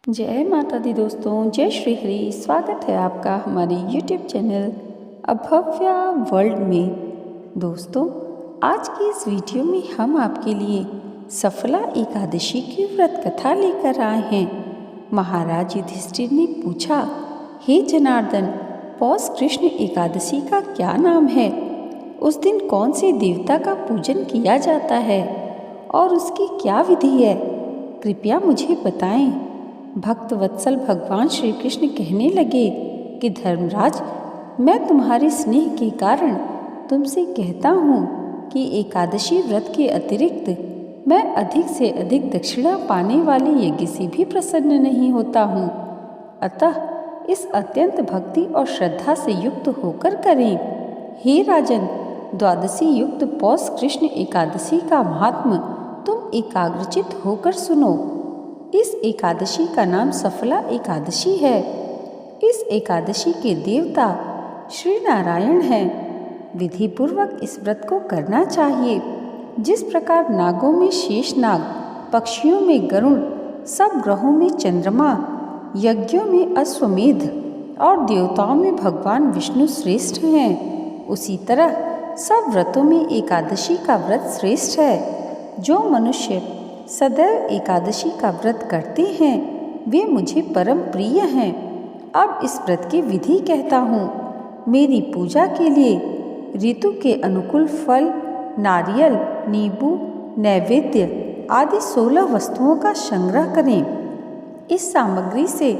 जय माता दी दोस्तों, जय श्री हरि। स्वागत है आपका हमारे YouTube चैनल अभव्या वर्ल्ड में। दोस्तों, आज की इस वीडियो में हम आपके लिए सफला एकादशी की व्रत कथा लेकर आए हैं। महाराज युधिष्ठिर ने पूछा, हे जनार्दन, पौष कृष्ण एकादशी का क्या नाम है? उस दिन कौन से देवता का पूजन किया जाता है और उसकी क्या विधि है? कृपया मुझे बताएं। भक्त वत्सल भगवान श्री कृष्ण कहने लगे कि धर्मराज, मैं तुम्हारे स्नेह के कारण तुमसे कहता हूँ कि एकादशी व्रत के अतिरिक्त मैं अधिक से अधिक दक्षिणा पाने वाले यज्ञ से भी प्रसन्न नहीं होता हूँ। अतः इस अत्यंत भक्ति और श्रद्धा से युक्त होकर करें। हे राजन, द्वादशी युक्त पौष कृष्ण एकादशी का महात्म्य तुम एकाग्रचित होकर सुनो। इस एकादशी का नाम सफला एकादशी है। इस एकादशी के देवता श्री नारायण हैं। विधि पूर्वक इस व्रत को करना चाहिए। जिस प्रकार नागों में शेषनाग, पक्षियों में गरुड़, सब ग्रहों में चंद्रमा, यज्ञों में अश्वमेध और देवताओं में भगवान विष्णु श्रेष्ठ हैं, उसी तरह सब व्रतों में एकादशी का व्रत श्रेष्ठ है। जो मनुष्य सदैव एकादशी का व्रत करते हैं वे मुझे परम प्रिय हैं। अब इस व्रत की विधि कहता हूँ। मेरी पूजा के लिए ऋतु के अनुकूल फल, नारियल, नींबू, नैवेद्य आदि 16 वस्तुओं का संग्रह करें। इस सामग्री से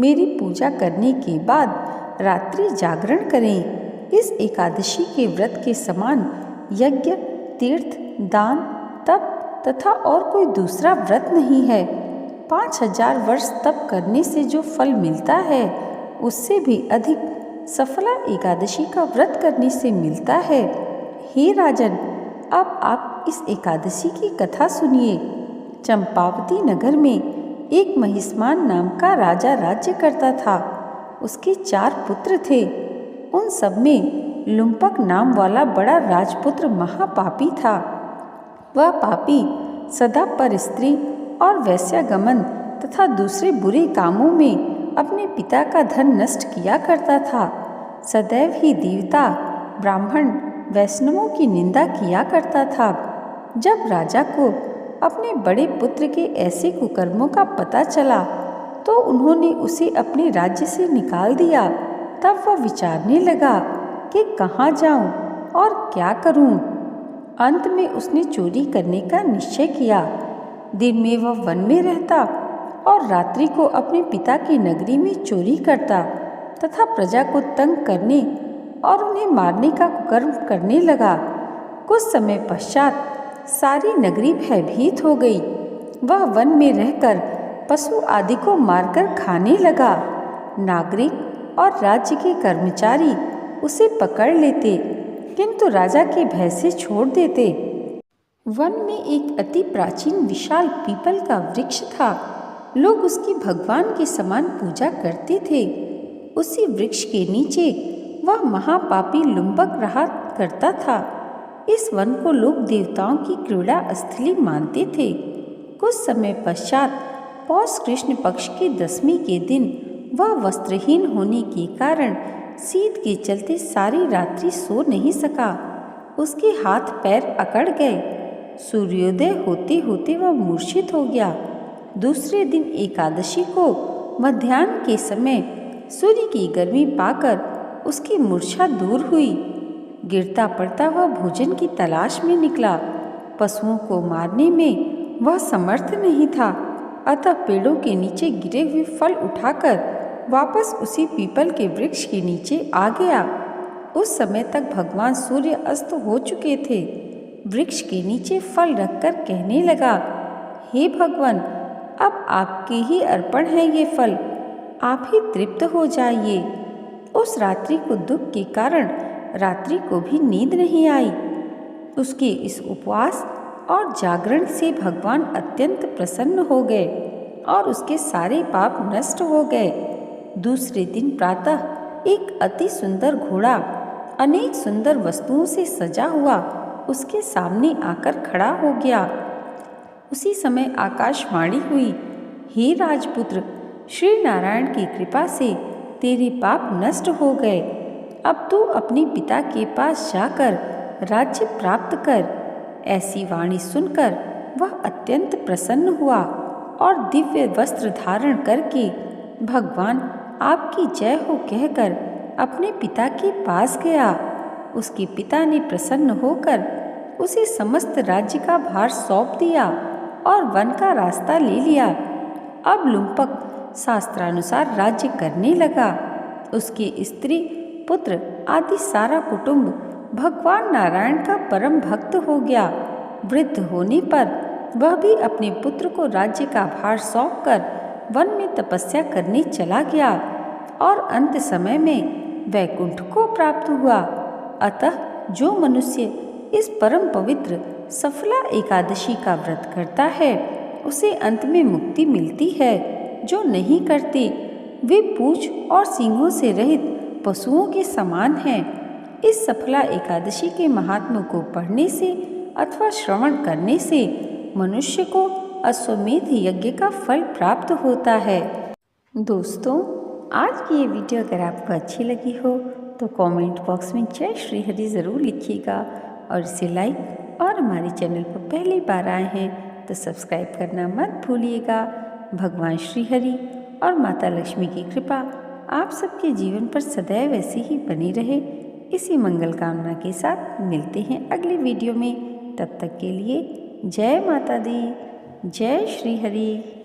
मेरी पूजा करने के बाद रात्रि जागरण करें। इस एकादशी के व्रत के समान यज्ञ, तीर्थ, दान, तप तथा और कोई दूसरा व्रत नहीं है। 5000 वर्ष तप करने से जो फल मिलता है उससे भी अधिक सफला एकादशी का व्रत करने से मिलता है। हे राजन, अब आप इस एकादशी की कथा सुनिए। चंपावती नगर में एक महिष्मान नाम का राजा राज्य करता था। उसके 4 पुत्र थे। उन सब में लुम्पक नाम वाला बड़ा राजपुत्र महापापी था। वह पापी सदा पर स्त्री और वैश्यागमन तथा दूसरे बुरे कामों में अपने पिता का धन नष्ट किया करता था। सदैव ही देवता, ब्राह्मण, वैष्णवों की निंदा किया करता था। जब राजा को अपने बड़े पुत्र के ऐसे कुकर्मों का पता चला तो उन्होंने उसे अपने राज्य से निकाल दिया। तब वह विचारने लगा कि कहाँ जाऊँ और क्या करूँ। अंत में उसने चोरी करने का निश्चय किया। दिन में वह वन में रहता और रात्रि को अपने पिता की नगरी में चोरी करता तथा प्रजा को तंग करने और उन्हें मारने का कुकर्म करने लगा। कुछ समय पश्चात सारी नगरी भयभीत हो गई। वह वन में रहकर पशु आदि को मारकर खाने लगा। नागरिक और राज्य के कर्मचारी उसे पकड़ लेते किंतु राजा के भय से छोड़ देते। वन में एक अति प्राचीन विशाल पीपल का वृक्ष था। लोग उसकी भगवान के समान पूजा करते थे। उसी वृक्ष के नीचे वह महापापी लुम्पक रहा करता था। इस वन को लोग देवताओं की क्रीड़ा स्थली मानते थे। कुछ समय पश्चात पौष कृष्ण पक्ष के 10वीं के दिन वह वस्त्रहीन होने के कारण शीत के चलते सारी रात्रि सो नहीं सका। उसके हाथ पैर अकड़ गए। सूर्योदय होते होते वह मूर्छित हो गया। दूसरे दिन एकादशी को मध्याह्न के समय सूर्य की गर्मी पाकर उसकी मूर्छा दूर हुई। गिरता पड़ता वह भोजन की तलाश में निकला। पशुओं को मारने में वह समर्थ नहीं था, अतः पेड़ों के नीचे गिरे हुए फल उठाकर वापस उसी पीपल के वृक्ष के नीचे आ गया। उस समय तक भगवान सूर्य अस्त हो चुके थे। वृक्ष के नीचे फल रखकर कहने लगा, हे भगवान, अब आपके ही अर्पण है ये फल, आप ही तृप्त हो जाइए। उस रात्रि को दुख के कारण रात्रि को भी नींद नहीं आई। उसके इस उपवास और जागरण से भगवान अत्यंत प्रसन्न हो गए और उसके सारे पाप नष्ट हो गए। दूसरे दिन प्रातः एक अति सुंदर घोड़ा अनेक सुंदर वस्तुओं से सजा हुआ उसके सामने आकर खड़ा हो गया। उसी समय आकाशवाणी हुई, हे राजपुत्र, श्री नारायण की कृपा से तेरे पाप नष्ट हो गए। अब तू अपने पिता के पास जाकर राज्य प्राप्त कर। ऐसी वाणी सुनकर वह अत्यंत प्रसन्न हुआ और दिव्य वस्त्र धारण करके भगवान आपकी जय हो कहकर अपने पिता के पास गया। उसके पिता ने प्रसन्न होकर उसे समस्त राज्य का भार सौंप दिया और वन का रास्ता ले लिया। अब लुम्पक शास्त्रानुसार राज्य करने लगा। उसके स्त्री पुत्र आदि सारा कुटुंब भगवान नारायण का परम भक्त हो गया। वृद्ध होने पर वह भी अपने पुत्र को राज्य का भार सौंपकर वन में तपस्या करने चला गया और अंत समय में वैकुंठ को प्राप्त हुआ। अतः जो मनुष्य इस परम पवित्र सफला एकादशी का व्रत करता है उसे अंत में मुक्ति मिलती है। जो नहीं करते वे पूंछ और सींगों से रहित पशुओं के समान हैं। इस सफला एकादशी के महात्म्य को पढ़ने से अथवा श्रवण करने से मनुष्य को अश्वमेध यज्ञ का फल प्राप्त होता है। दोस्तों, आज की ये वीडियो अगर आपको अच्छी लगी हो तो कमेंट बॉक्स में जय श्री हरि ज़रूर लिखिएगा और इसे लाइक और हमारे चैनल पर पहली बार आए हैं तो सब्सक्राइब करना मत भूलिएगा। भगवान श्री हरि और माता लक्ष्मी की कृपा आप सबके जीवन पर सदैव ऐसी ही बनी रहे, इसी मंगल कामना के साथ मिलते हैं अगले वीडियो में। तब तक के लिए जय माता दी, जय श्री हरि।